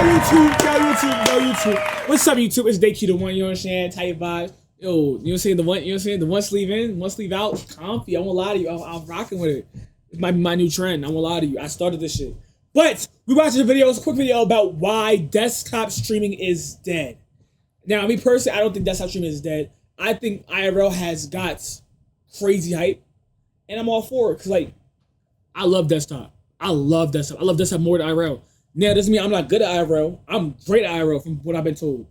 YouTube. What's up, YouTube? It's DayQ, the one, you know what I'm saying? Tight vibe. Yo, you know what I'm saying? The one sleeve in, one sleeve out. Comfy. I won't lie to you. I'm rocking with it. It might be my new trend. I won't lie to you. I started this shit. But we watched a video, it's a quick video about why desktop streaming is dead. Now, me personally, I don't think desktop streaming is dead. I think IRL has got crazy hype. And I'm all for it. Because, like, I love desktop. I love desktop more than IRL. Now, doesn't mean I'm not good at IRL. I'm great at IRL from what I've been told.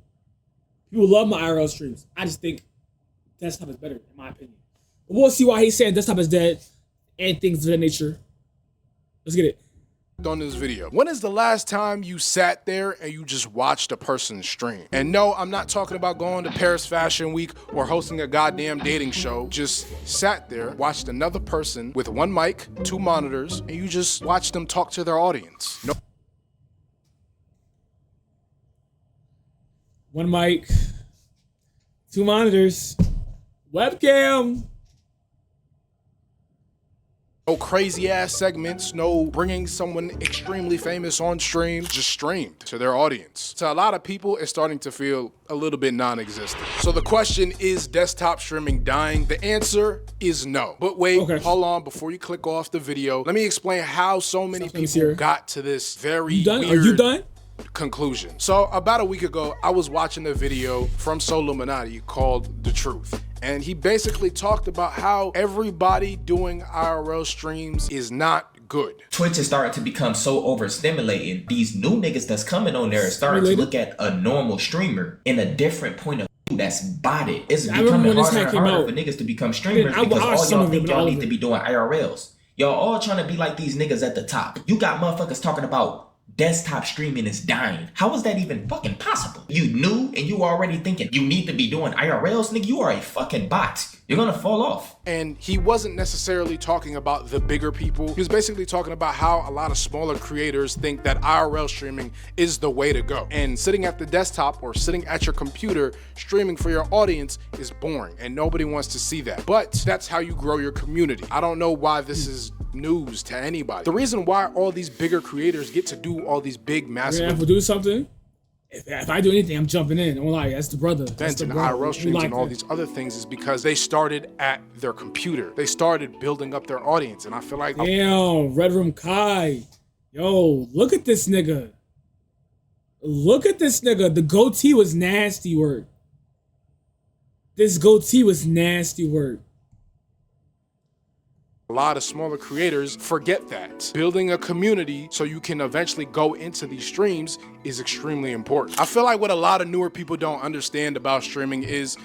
People love my IRL streams. I just think desktop is better, in my opinion. But we'll see why he's saying desktop is dead and things of that nature. Let's get it. On this video, when is the last time you sat there and you just watched a person stream? And no, I'm not talking about going to Paris Fashion Week or hosting a goddamn dating show. Just sat there, watched another person with one mic, two monitors, and you just watched them talk to their audience. No. One mic, two monitors, webcam. No crazy ass segments, no bringing someone extremely famous on stream, just streamed to their audience. To a lot of people, it's starting to feel a little bit non-existent. So the question is desktop streaming dying? The answer is no. But wait, hold on, before you click off the video, let me explain how so many people got to this very weird Are you done? Conclusion. So about a week ago, I was watching a video from solluminati called The Truth. And he basically talked about how everybody doing IRL streams is not good. Twitch is starting to become so overstimulating. These new niggas that's coming on there are starting to look at a normal streamer in a different point of view that's botted. It's becoming harder and harder for niggas to become streamers because all y'all think y'all need to be doing IRLs. Y'all all trying to be like these niggas at the top. You got motherfuckers talking about desktop streaming is dying. How is that even fucking possible? You knew and you already thinking you need to be doing IRLs, nigga. You are a fucking bot. You're gonna fall off. And he wasn't necessarily talking about the bigger people. He was basically talking about how a lot of smaller creators think that IRL streaming is the way to go. And sitting at the desktop or sitting at your computer streaming for your audience is boring and nobody wants to see that. But that's how you grow your community. I don't know why this is news to anybody. The reason why all these bigger creators get to do all these big, massive... If we do something, if I do anything, I'm jumping in. I'm like, that's the brother. Events and IRL streams and all these other things is because they started at their computer. They started building up their audience, and I feel like... Damn, Red Room Kai. Yo, look at this nigga. Look at this nigga. The goatee was nasty work. This goatee was nasty work. A lot of smaller creators forget that. Building a community so you can eventually go into these streams is extremely important. I feel like what a lot of newer people don't understand about streaming is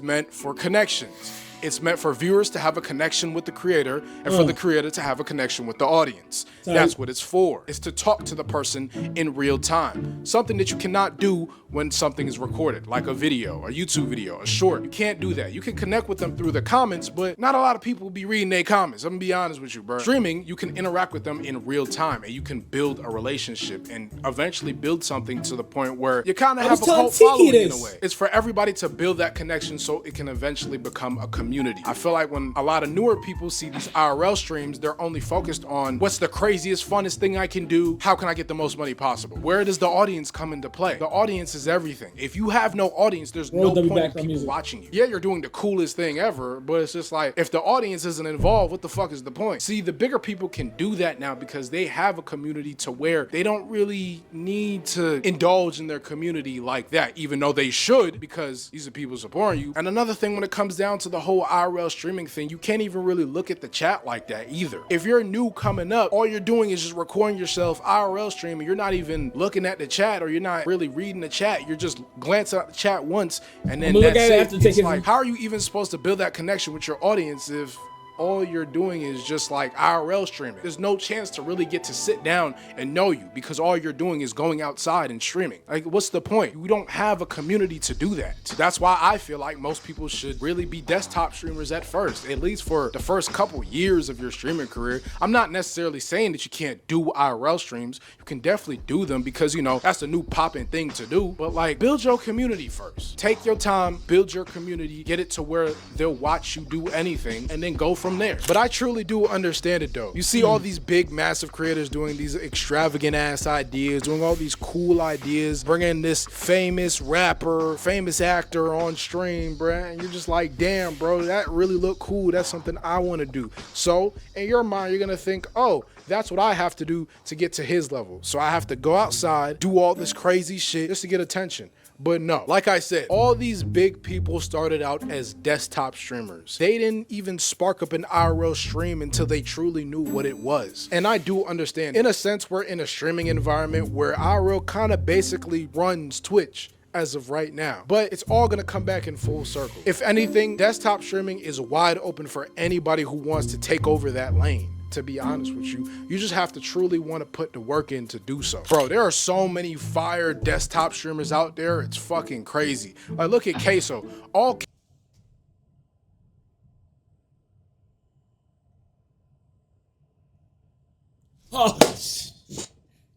meant for connections. It's meant for viewers to have a connection with the creator and for the creator to have a connection with the audience. That's what it's for. It's to talk to the person in real time. Something that you cannot do when something is recorded, like a video, a YouTube video, a short. You can't do that. You can connect with them through the comments, but not a lot of people will be reading their comments. I'm gonna be honest with you, bro. Streaming, you can interact with them in real time and you can build a relationship and eventually build something to the point where you kind of have a cult following in a way. It's for everybody to build that connection so it can eventually become a community. I feel like when a lot of newer people see these IRL streams, they're only focused on what's the craziest, funnest thing I can do? How can I get the most money possible? Where does the audience come into play? The audience is everything. If you have no audience, there's no point in people watching you. Yeah, you're doing the coolest thing ever, but it's just like, if the audience isn't involved, what the fuck is the point? See, the bigger people can do that now because they have a community to where they don't really need to indulge in their community like that, even though they should, because these are people supporting you. And another thing when it comes down to the whole IRL streaming thing, you can't even really look at the chat like that either. If you're new coming up, all you're doing is just recording yourself IRL streaming. You're not even looking at the chat, or you're not really reading the chat. You're just glancing at the chat once and then that's it. It's like, how are you even supposed to build that connection with your audience if all you're doing is just like IRL streaming? There's no chance to really get to sit down and know you because all you're doing is going outside and streaming. Like, what's the point? You don't have a community to do that. That's why I feel like most people should really be desktop streamers at first, at least for the first couple years of your streaming career. I'm not necessarily saying that you can't do IRL streams. You can definitely do them because, you know, that's the new popping thing to do. But like, build your community first. Take your time, build your community, get it to where they'll watch you do anything, and then go from from there. But I truly do understand it though. You see all these big, massive creators doing these extravagant ass ideas, doing all these cool ideas, bringing this famous rapper, famous actor on stream, bruh, and you're just like, damn, bro, that really look cool. That's something I want to do. So in your mind, you're gonna think, oh, that's what I have to do to get to his level. So I have to go outside, do all this crazy shit just to get attention. But no, like I said, all these big people started out as desktop streamers. They didn't even spark up an IRL stream until they truly knew what it was. And I do understand, in a sense, we're in a streaming environment where IRL kind of basically runs Twitch as of right now, but it's all gonna come back in full circle. If anything, desktop streaming is wide open for anybody who wants to take over that lane. To be honest with you, you just have to truly want to put the work in to do so. Bro, there are so many fire desktop streamers out there, it's fucking crazy. Like, look at Queso. Oh,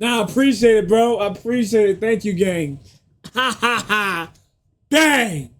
nah, I appreciate it, bro. I appreciate it. Thank you, gang. Ha ha ha. Dang.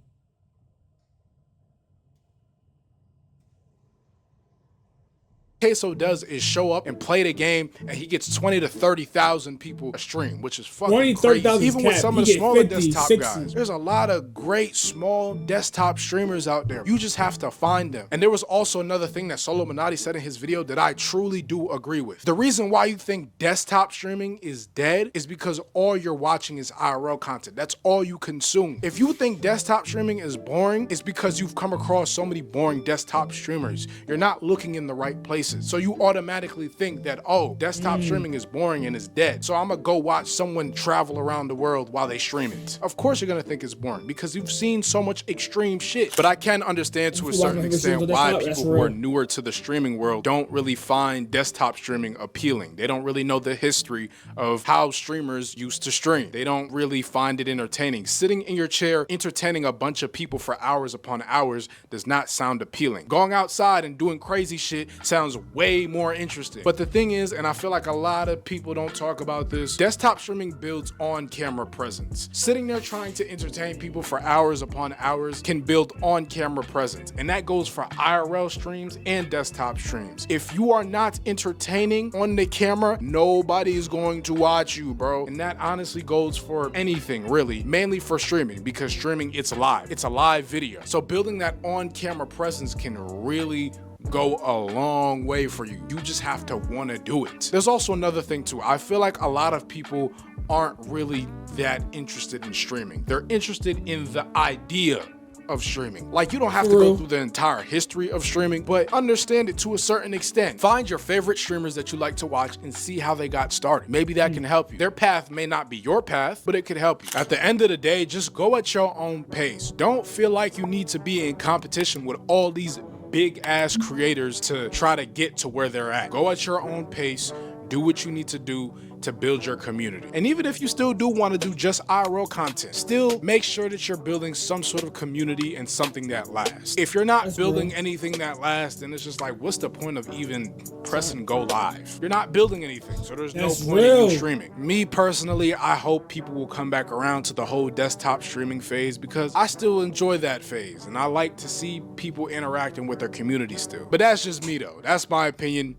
Queso does is show up and play the game, and he gets 20 to 30,000 people a stream, which is fucking crazy. Even with some of the smaller desktop guys, there's a lot of great small desktop streamers out there. You just have to find them. And there was also another thing that solluminati said in his video that I truly do agree with. The reason why you think desktop streaming is dead is because all you're watching is IRL content. That's all you consume. If you think desktop streaming is boring, it's because you've come across so many boring desktop streamers. You're not looking in the right places. So you automatically think that, oh, desktop streaming is boring and is dead, so I'm gonna go watch someone travel around the world while they stream it. Of course you're gonna think it's boring because you've seen so much extreme shit. But I can understand to a certain extent why people who are newer to the streaming world don't really find desktop streaming appealing. They don't really know the history of how streamers used to stream. They don't really find it entertaining. Sitting in your chair entertaining a bunch of people for hours upon hours does not sound appealing. Going outside and doing crazy shit sounds way more interesting. But the thing is, and I feel like a lot of people don't talk about this, desktop streaming builds on-camera presence. Sitting there trying to entertain people for hours upon hours can build on-camera presence, and that goes for IRL streams and desktop streams. If you are not entertaining on the camera, nobody is going to watch you, bro. And that honestly goes for anything, really, mainly for streaming, because streaming, it's live. It's a live video. So building that on-camera presence can really go a long way for you. You just have to want to do it. There's also another thing too. I feel like a lot of people aren't really that interested in streaming. They're interested in the idea of streaming. Like, you don't have to go through the entire history of streaming, but understand it to a certain extent. Find your favorite streamers that you like to watch and see how they got started. Maybe that can help you. Their path may not be your path, but it could help you. At the end of the day, just go at your own pace. Don't feel like you need to be in competition with all these big ass creators to try to get to where they're at. Go at your own pace, do what you need to do to build your community. And even if you still do want to do just IRL content, still make sure that you're building some sort of community and something that lasts. If you're not building anything that lasts, then it's just like, what's the point of even pressing go live? You're not building anything, so there's no point in you streaming. Me personally, I hope people will come back around to the whole desktop streaming phase, because I still enjoy that phase and I like to see people interacting with their community still. But that's just me though. That's my opinion.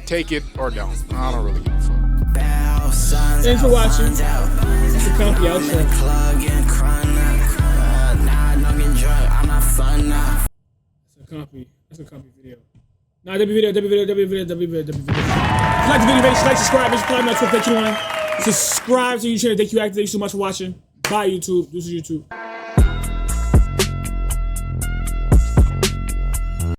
Take it or don't. I don't really give a fuck. Thanks for watching. It's a comfy outro. That's a comfy video. Nah, W video. If you like the video, make sure you like, subscribe, make sure you comment on Twitter that you want. Subscribe to YouTube channel, DayQ Active. Thank you so much for watching. Bye, YouTube. This is YouTube.